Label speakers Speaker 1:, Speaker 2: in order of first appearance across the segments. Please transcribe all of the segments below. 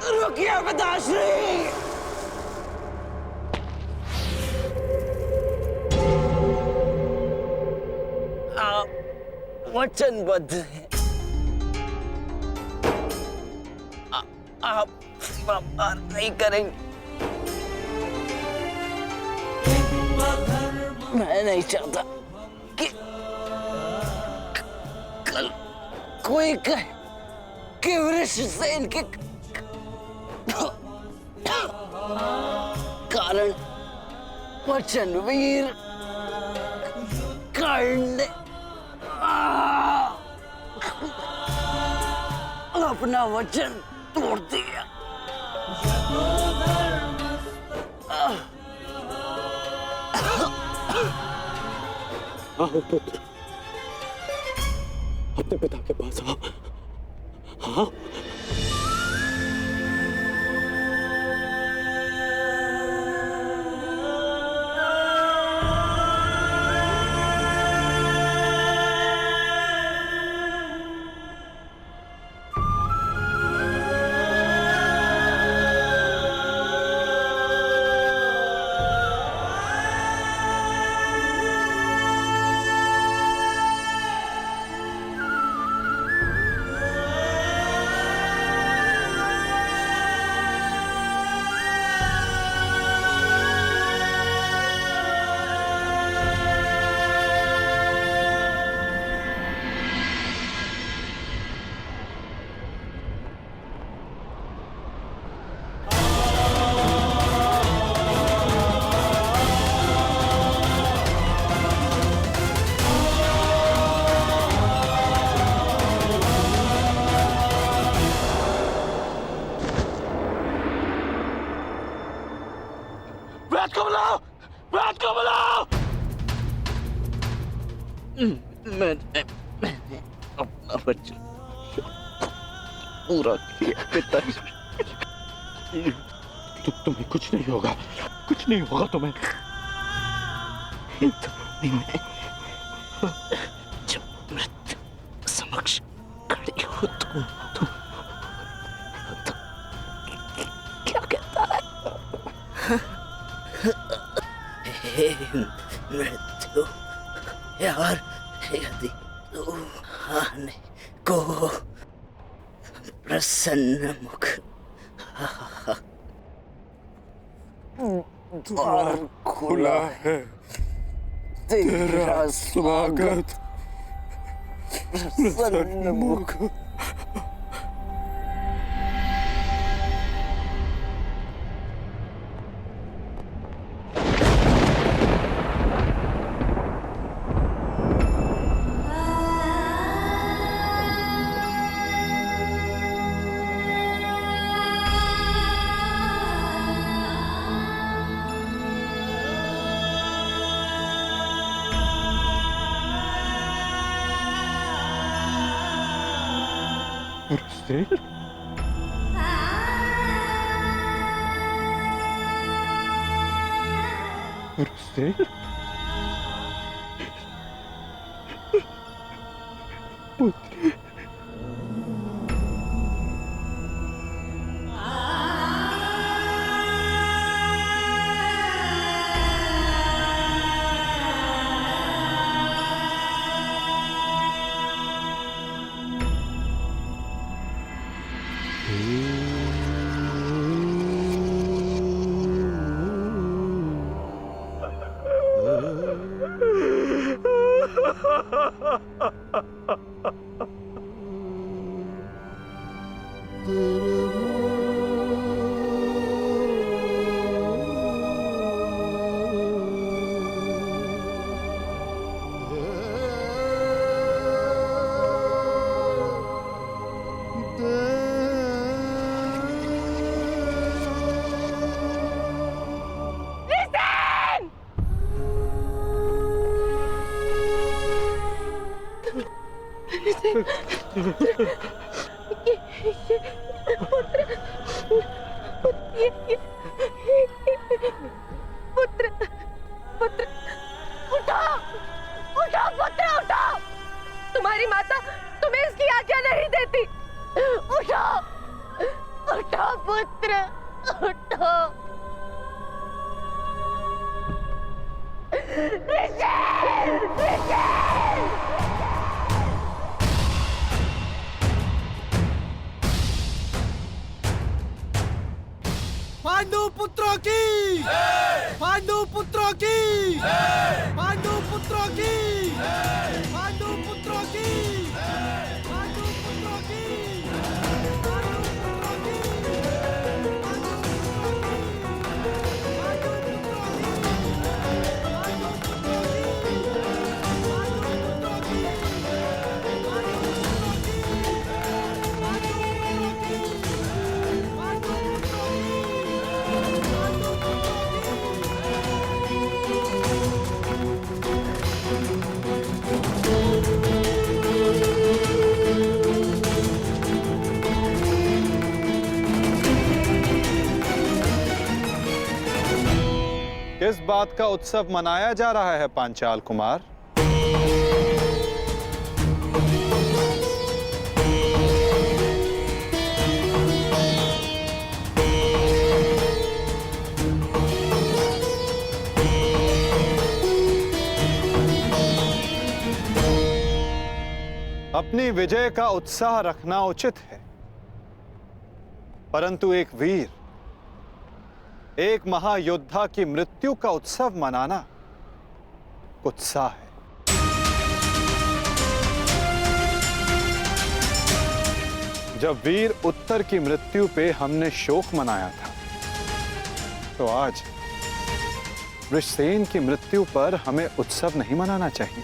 Speaker 1: रुकिए पिताश्री। आप वचनबद्ध हैं। आप व्यापार नहीं करेंगे। मैं नहीं चाहता कि कल कोई कहे कि वृषसेन के कारण वचनवीर कर्ण ने अपना वचन तोड़ दिया।
Speaker 2: आओ पुत्र, अपने पिता के पास आओ। हाँ,
Speaker 3: व्रत को बुलाओ, व्रत को बुलाओ।
Speaker 1: मैंने अपना वचन पूरा किया पिताश्री।
Speaker 2: तुम्हें कुछ नहीं होगा, कुछ नहीं होगा तुम्हें।
Speaker 1: जब मृत्यु समक्ष खड़ी हो तुम तो क्या कहता है? हे मृत्यु, यार यदि तू आने को प्रसन्न मुख
Speaker 2: द्वार खुला है,
Speaker 1: तेरा
Speaker 2: स्वागत
Speaker 1: प्रसन्न मुख।
Speaker 2: वृषसेन, वृषसेन, पुत्री।
Speaker 4: पुत्र पुत्र उठो उठो पुत्र उठो। तुम्हारी माता तुम्हें इसकी आज्ञा नहीं देती। उठो उठो पुत्र उठो। ऋषि ऋषि
Speaker 5: पांडु पुत्रों की पांडु पुत्रों की पांडु पुत्रों की पांडु पुत्रों की पांडु पुत्रों की
Speaker 6: किस बात का उत्सव मनाया जा रहा है पांचाल कुमार? अपनी विजय का उत्साह रखना उचित है, परंतु एक वीर, एक महायोद्धा की मृत्यु का उत्सव मनाना उत्साह है। जब वीर उत्तर की मृत्यु पे हमने शोक मनाया था, तो आज वृषसेन की मृत्यु पर हमें उत्सव नहीं मनाना चाहिए।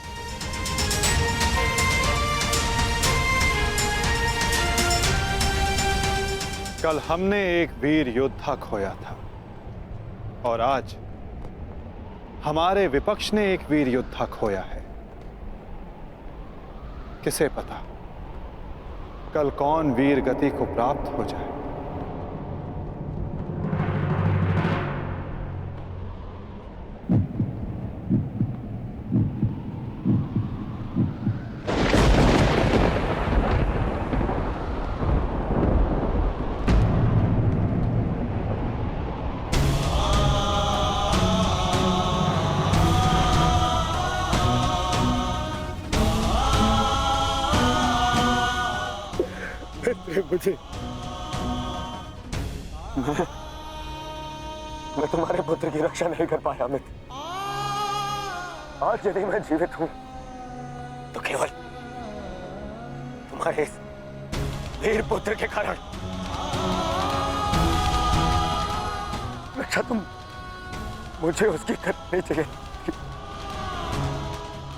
Speaker 6: कल हमने एक वीर योद्धा खोया था और आज हमारे विपक्ष ने एक वीर योद्धा खोया है। किसे पता कल कौन वीर गति को प्राप्त हो जाए।
Speaker 3: मुझे मैं तुम्हारे पुत्र की रक्षा नहीं कर पाया मित्र। आज यदि मैं जीवित हूं तो केवल तुम्हारे इस वीर पुत्र के कारण। रक्षा तुम मुझे उसकी करनी चाहिए।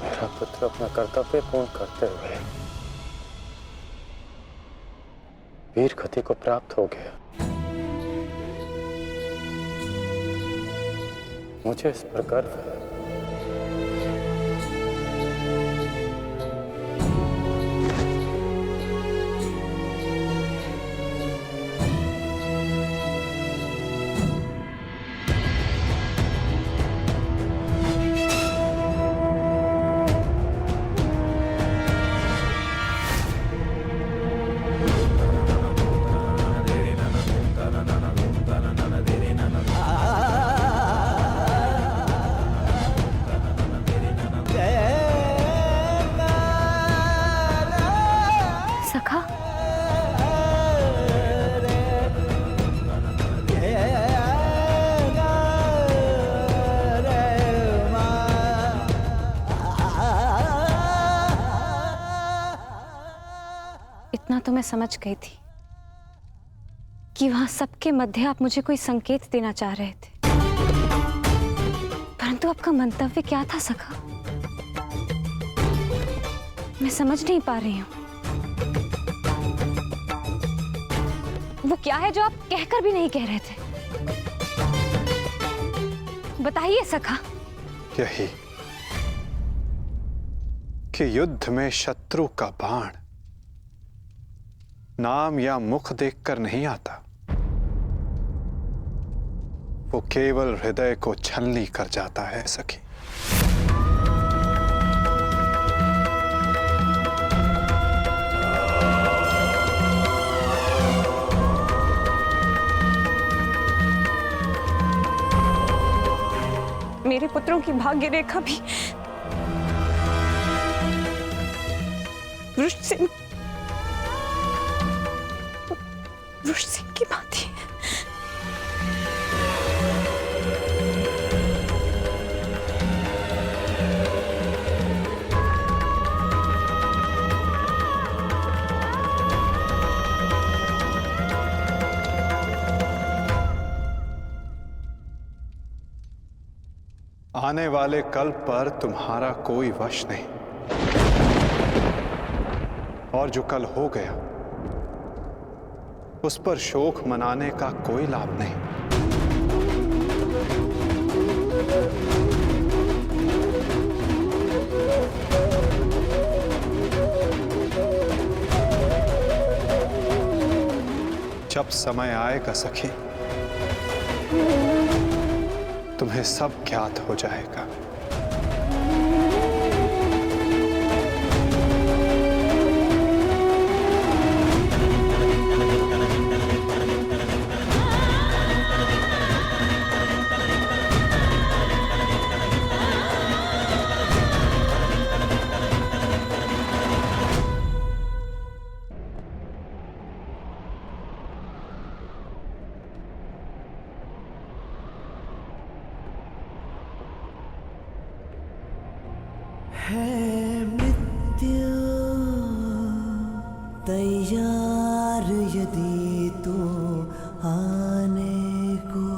Speaker 3: मेरा पुत्र अपना कर्तव्य पूर्ण करते हुए वीर गति को प्राप्त हो गया। मुझे इस पर गर्व है।
Speaker 4: इतना तो मैं समझ गई थी कि वहां सबके मध्य आप मुझे कोई संकेत देना चाह रहे थे, परंतु आपका मंतव्य क्या था सखा? मैं समझ नहीं पा रही हूं। वो क्या है जो आप कहकर भी नहीं कह रहे थे? बताइए सखा।
Speaker 6: यही कि युद्ध में शत्रु का बाण नाम या मुख देखकर नहीं आता, वो केवल हृदय को छलनी कर जाता है सखी।
Speaker 4: मेरे पुत्रों की भाग्य रेखा भी वृषसिंह की भांति है।
Speaker 6: आने वाले कल पर तुम्हारा कोई वश नहीं, और जो कल हो गया उस पर शोक मनाने का कोई लाभ नहीं। जब समय आएगा सखी, तुम्हें सब ज्ञात हो जाएगा।
Speaker 5: है मृत्यु तैयार यदि तो आने को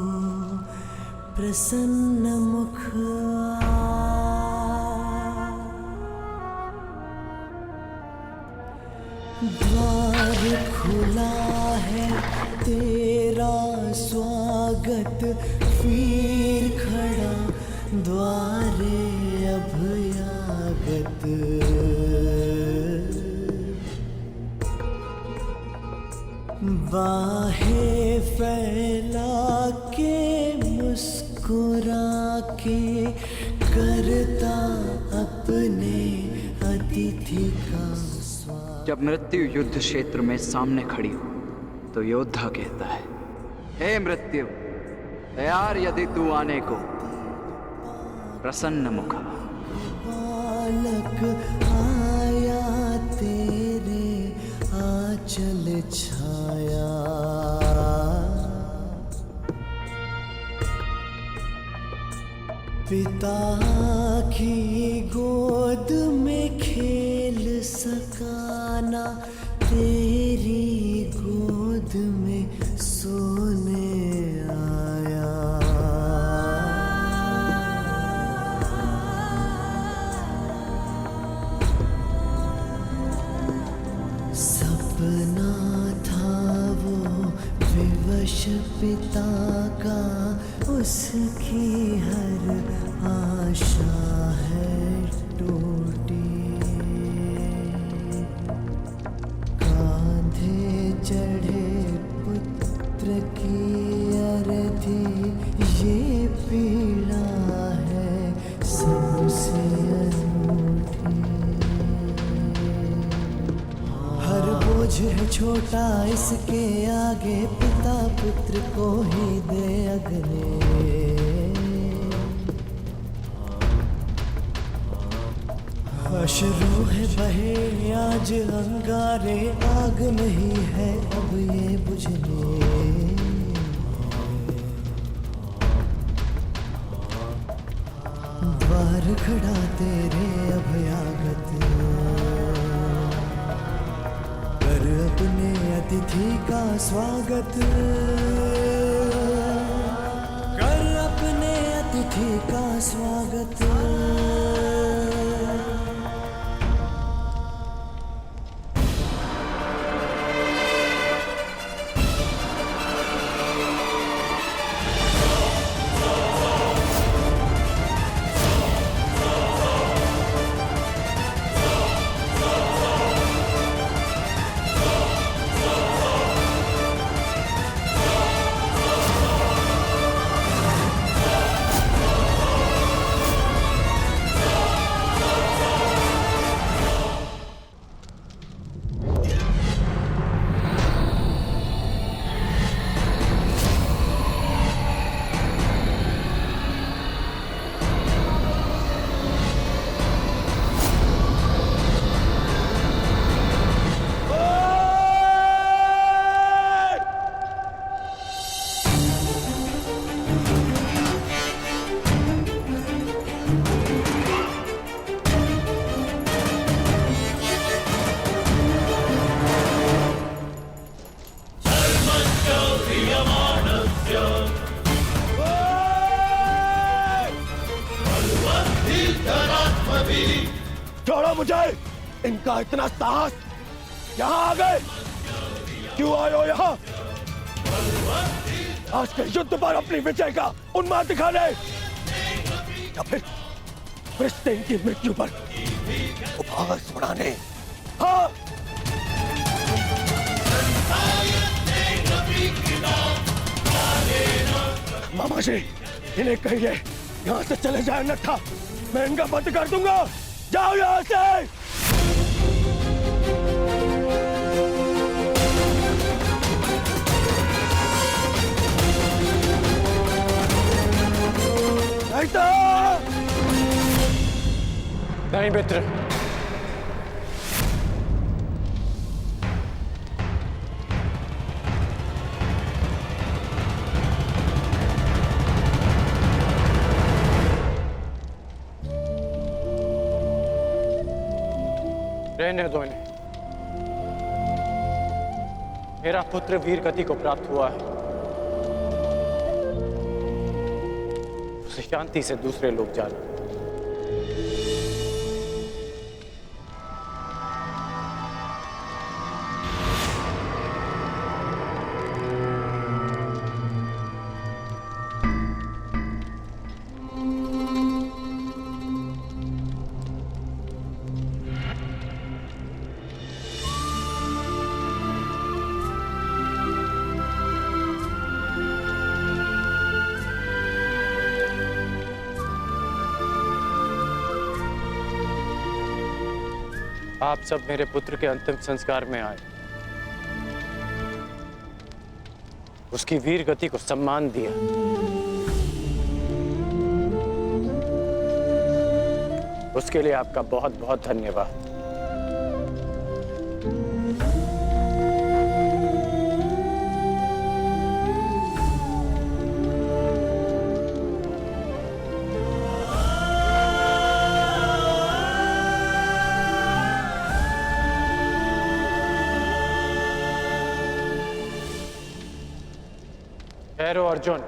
Speaker 5: प्रसन्न मुख द्वार खुला है तेरा स्वागत, वीर खड़ा द्वारे अभयागत। बाहें फैला के मुस्कुरा के करता अपने अतिथि का स्वागत।
Speaker 7: जब मृत्यु युद्ध क्षेत्र में सामने खड़ी हो तो योद्धा कहता है, हे मृत्यु, तैयार यदि तू आने को, प्रसन्न मुखा।
Speaker 5: बालक आया तेरे आंचल छाया, पिता की गोद में खेल सकाना, तेरी गोद में सोने आया। सपना था वो विवश पिता का, उसकी हर आशा है टूटी। कांधे चढ़े पुत्र की अर्थी, ये पीड़ा है सबसे अनूठी। हर बोझ है छोटा इसके आगे, पिता पुत्र को ही दे अगले। अश्रु है बहे आज अंगारे, आग नहीं है अब ये बुझने। द्वार खड़ा तेरे अभयागत, कर अपने अतिथि का स्वागत, कर अपने अतिथि का स्वागत।
Speaker 3: दौड़ा मुझे? इनका इतना साहस, यहाँ आ गए। क्यों आए हो यहाँ? आज के युद्ध पर अपनी विजय का उन्माद दिखाने, या फिर वृषसेन की मृत्यु पर उपहास उड़ाने? हाँ, मामा जी, इन्हें कहिए यहाँ से चले जाए, अन्यथा मैं इनका बंद कर दूंगा। जाओ यहाँ से।
Speaker 2: नहीं मित्र, रहने दो इन्हें। मेरा पुत्र वीर गति को प्राप्त हुआ है, उसे शांति से दूसरे लोग जाना। आप सब मेरे पुत्र के अंतिम संस्कार में आए, उसकी वीर गति को सम्मान दिया। उसके लिए आपका बहुत बहुत धन्यवाद। ठहरो अर्जुन,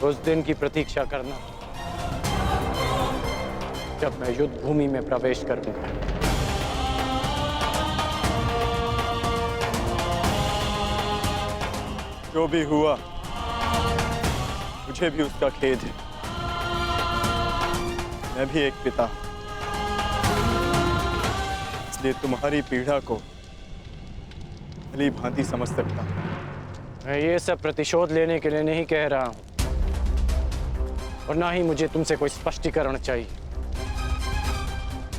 Speaker 2: उस दिन की प्रतीक्षा करना जब मैं युद्ध भूमि में प्रवेश करूंगा।
Speaker 3: जो भी हुआ, मुझे भी उसका खेद है। मैं भी एक पिता, इसलिए तुम्हारी पीड़ा को भली भांति समझ सकता हूं।
Speaker 2: मैं ये सब प्रतिशोध लेने के लिए नहीं कह रहा हूं, और ना ही मुझे तुमसे कोई स्पष्टीकरण चाहिए,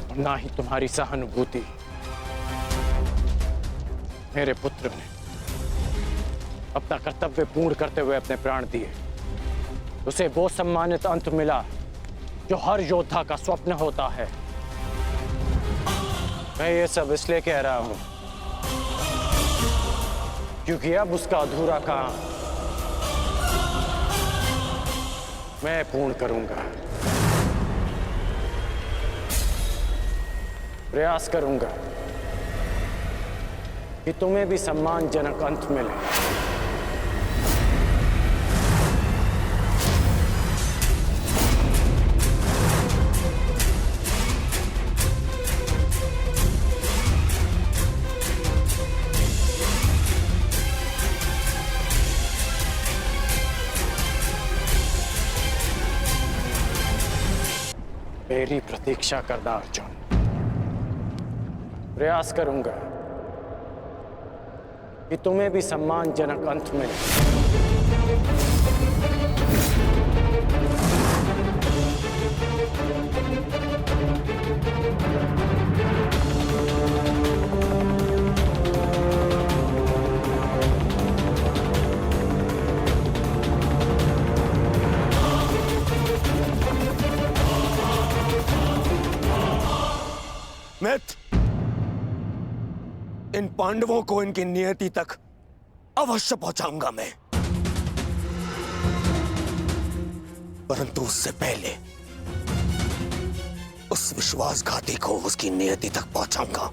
Speaker 2: और ना ही तुम्हारी सहानुभूति। मेरे पुत्र ने अपना कर्तव्य पूर्ण करते हुए अपने प्राण दिए, उसे वो सम्मानित अंत मिला जो हर योद्धा का स्वप्न होता है। मैं ये सब इसलिए कह रहा हूं क्योंकि अब उसका अधूरा काम मैं पूर्ण करूंगा। प्रयास करूंगा कि तुम्हें भी सम्मानजनक अंत मिले। मेरी प्रतीक्षा करना अर्जुन। प्रयास करूंगा कि तुम्हें भी सम्मानजनक अंत मिले।
Speaker 3: मित्र, इन पांडवों को इनकी नियति तक अवश्य पहुंचाऊंगा मैं। परंतु उससे पहले उस विश्वासघाती को उसकी नियति तक पहुंचाऊंगा।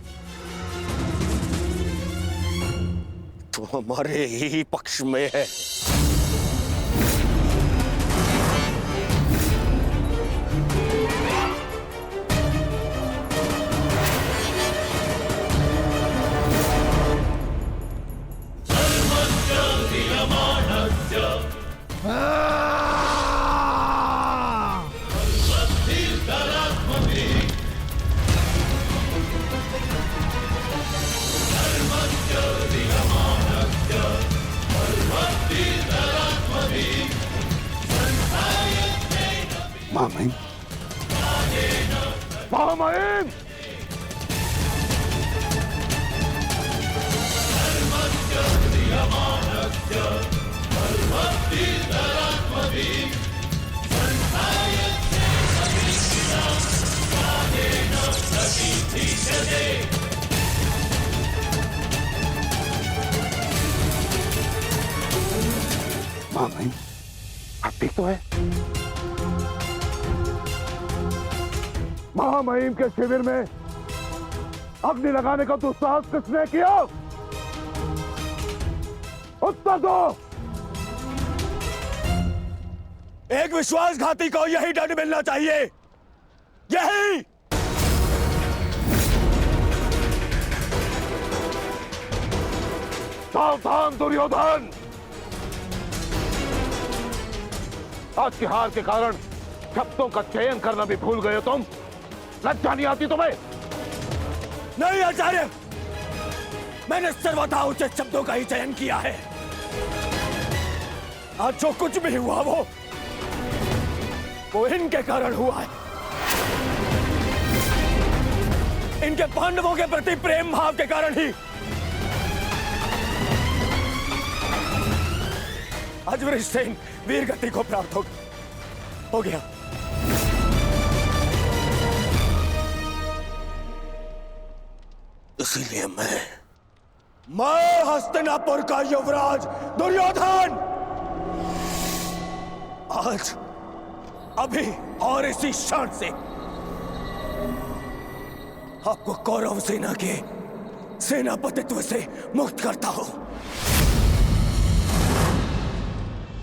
Speaker 3: तो हमारे ही पक्ष में है।
Speaker 6: महामहिम, महामहिम, महामहिम, आप ठीक तो है? महामहिम के शिविर में अग्नि लगाने का दुस्साहस किसने किया? उत्तर दो।
Speaker 3: एक विश्वासघाती को यही दंड मिलना चाहिए, यही।
Speaker 6: सावधान दुर्योधन, आज की हार के कारण शब्दों का चयन करना भी भूल गए हो तुम। लज्जा नहीं आती तुम्हें?
Speaker 3: नहीं आचार्य, मैंने सर्वथा उचित शब्दों का ही चयन किया है। आज जो कुछ भी हुआ वो इनके कारण हुआ है। इनके पांडवों के प्रति प्रेम भाव के कारण ही आज वृषसेन वीर गति को प्राप्त हो गया। इसीलिए मैं हस्तिनापुर का युवराज दुर्योधन आज अभी और इसी क्षण से आपको कौरव सेना के सेनापतित्व से मुक्त करता हूं।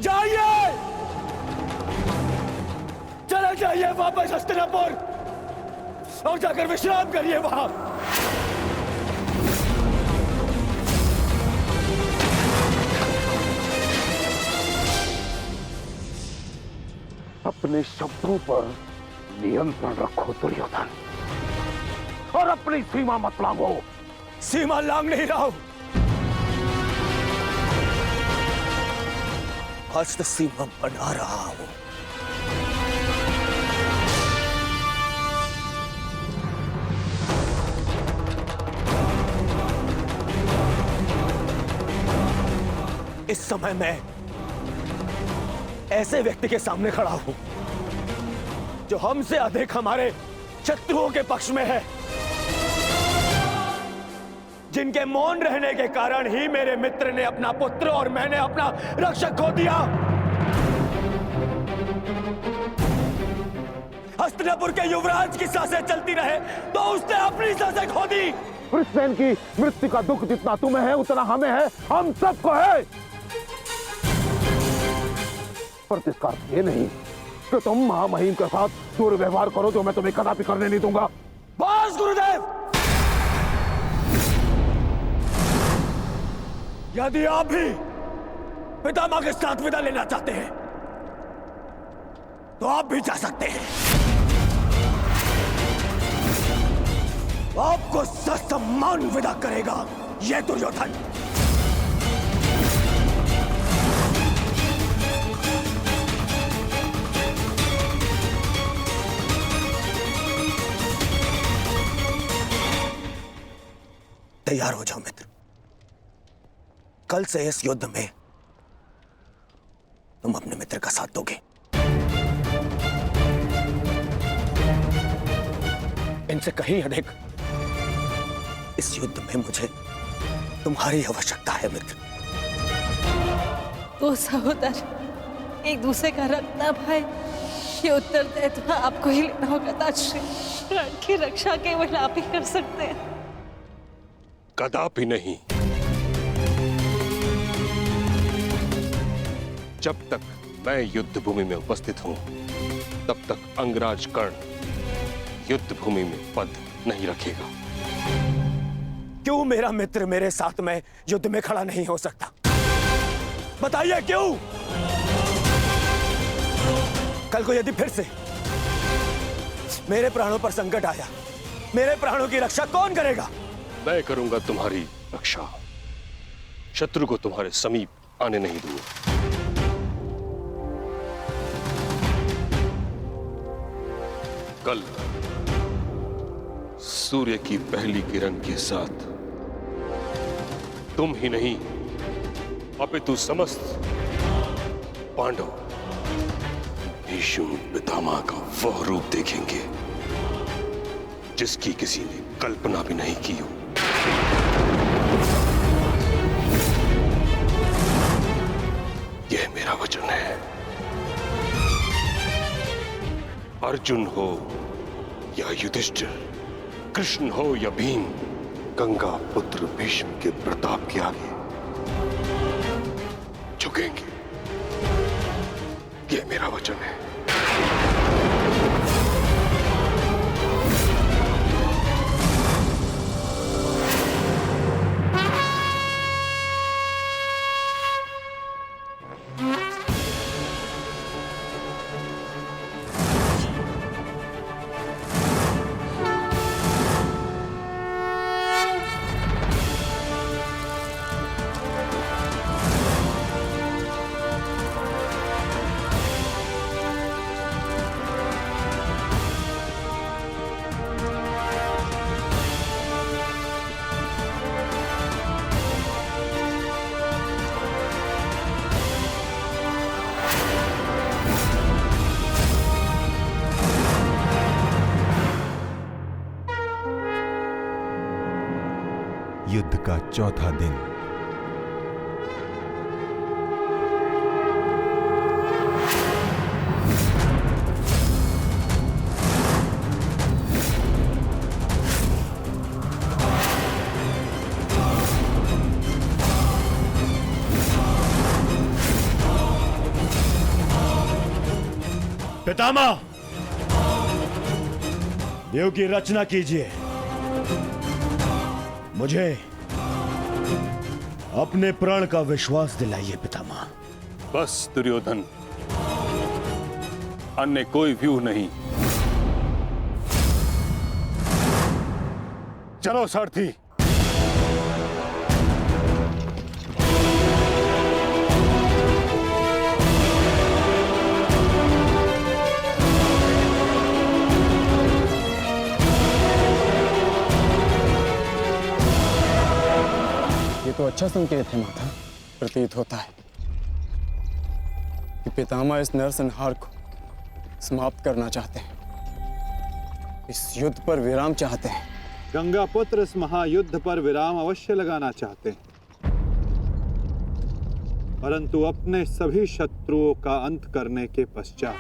Speaker 3: जाइए, चले जाइए वापस हस्तिनापुर और जाकर विश्राम करिए वहां।
Speaker 6: अपने शब्दों पर नियंत्रण रखो दुर्योधन, और अपनी सीमा मत लांघो।
Speaker 3: सीमा लांघ नहीं रहा हूं, आज तो सीमा बना रहा हूं। इस समय मैं ऐसे व्यक्ति के सामने खड़ा हूं जो हमसे अधिक हमारे शत्रुओं के पक्ष में है, जिनके मौन रहने के कारण ही मेरे मित्र ने अपना पुत्र और मैंने अपना रक्षक खो दिया। हस्तिनापुर के युवराज की सांसें चलती रहे तो उसने अपनी सांसें खो दी।
Speaker 6: वृषसेन की मृत्यु का दुख जितना तुम्हें है उतना हमें है, हम सबको है। पर इसका अर्थ ये नहीं कि तुम महामहिम के साथ दुर्व्यवहार करो, जो मैं तुम्हें कदापि करने नहीं दूंगा।
Speaker 3: बस गुरुदेव, यदि आप भी पितामह के साथ विदा लेना चाहते हैं तो आप भी जा सकते हैं। आपको ससम्मान विदा करेगा यह दुर्योधन। तैयार हो जाओ मित्र, कल से इस युद्ध में तुम अपने मित्र का साथ दोगे। इनसे कहीं अधिक इस युद्ध में मुझे तुम्हारी आवश्यकता है मित्र।
Speaker 8: तो सहोदर एक दूसरे का रक्त न भाई ये उत्तरदायित्व आपको ही लेना होगा ताजश्री। प्राण की रक्षा केवल आप ही कर सकते हैं।
Speaker 3: कदापि नहीं। जब तक मैं युद्ध भूमि में उपस्थित हूं, तब तक अंगराज कर्ण युद्ध भूमि में पद नहीं रखेगा।
Speaker 9: क्यों मेरा मित्र मेरे साथ में युद्ध में खड़ा नहीं हो सकता? बताइए क्यों? कल को यदि फिर से मेरे प्राणों पर संकट आया, मेरे प्राणों की रक्षा कौन करेगा?
Speaker 3: मैं करूंगा तुम्हारी रक्षा। शत्रु को तुम्हारे समीप आने नहीं दूंगा। कल सूर्य की पहली किरण के साथ तुम ही नहीं अपितु समस्त पांडव भीष्म पितामह का वह रूप देखेंगे जिसकी किसी ने कल्पना भी नहीं की हो। यह मेरा वचन है। अर्जुन हो या युधिष्ठिर, कृष्ण हो या भीम, गंगा पुत्र भीष्म के प्रताप के आगे झुकेंगे। यह मेरा वचन है।
Speaker 10: युद्ध का चौथा दिन।
Speaker 9: पितामह, देव की रचना कीजिए। मुझे अपने प्राण का विश्वास दिलाइए पितामह।
Speaker 3: बस दुर्योधन, अन्य कोई व्यूह नहीं। चलो सारथी।
Speaker 2: तो अच्छा संकेत है माता। प्रतीत होता है कि पितामह इस नरसंहार को समाप्त करना चाहते हैं, इस युद्ध पर विराम चाहते हैं।
Speaker 6: गंगा पुत्र इस महायुद्ध पर विराम अवश्य लगाना चाहते हैं, परंतु अपने सभी शत्रुओं का अंत करने के पश्चात।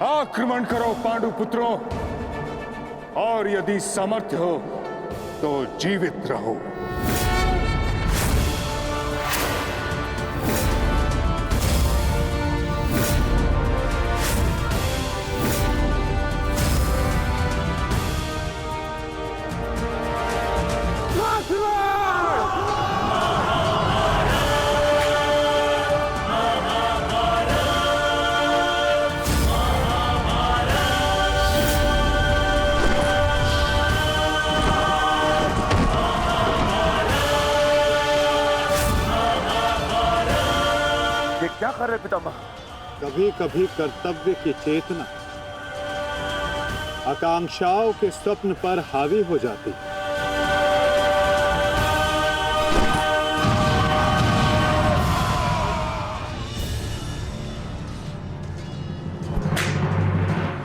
Speaker 3: आक्रमण करो पांडु पुत्रों, और यदि सामर्थ्य हो तो जीवित रहो।
Speaker 9: क्या कर रहे पितामह?
Speaker 6: कभी कभी कर्तव्य की चेतना आकांक्षाओं के स्वप्न पर हावी हो जाती।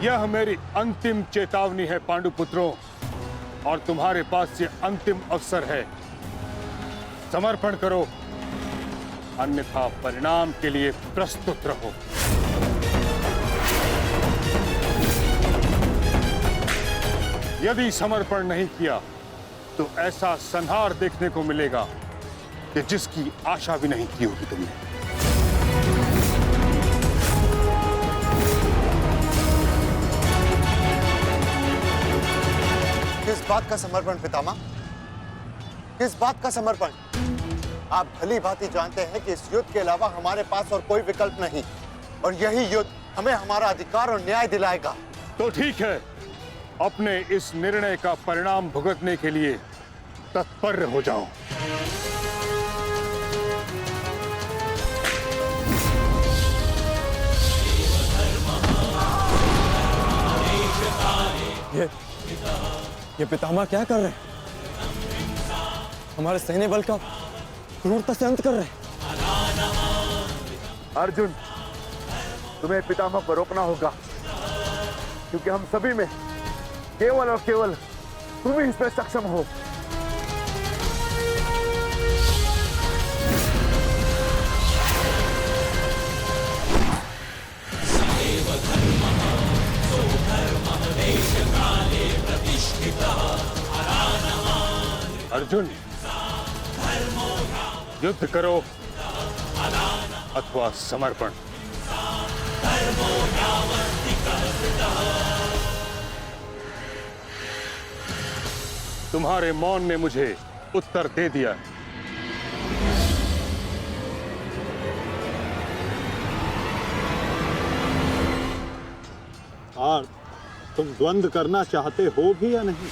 Speaker 3: यह मेरी अंतिम चेतावनी है पांडुपुत्रों, और तुम्हारे पास ये अंतिम अवसर है। समर्पण करो अन्यथा परिणाम के लिए प्रस्तुत रहो। यदि समर्पण नहीं किया तो ऐसा संहार देखने को मिलेगा कि जिसकी आशा भी नहीं की होगी तुमने।
Speaker 11: किस बात का समर्पण पितामह? किस बात का समर्पण? आप भली भांति जानते हैं कि इस युद्ध के अलावा हमारे पास और कोई विकल्प नहीं, और यही युद्ध हमें हमारा अधिकार और न्याय दिलाएगा।
Speaker 3: तो ठीक है, अपने इस निर्णय का परिणाम भुगतने के लिए तत्पर हो जाओ।
Speaker 9: ये पितामह क्या कर रहे हैं? हमारे सैन्य बल का क्रूरता से अंत कर रहे हैं।
Speaker 3: अर्जुन, तुम्हें पितामह को रोकना होगा, क्योंकि हम सभी में केवल और केवल तुम ही इसमें सक्षम हो। अर्जुन, युद्ध करो अथवा समर्पण। तुम्हारे मौन ने मुझे उत्तर दे दिया।
Speaker 6: और तुम द्वंद्व करना चाहते हो भी या नहीं?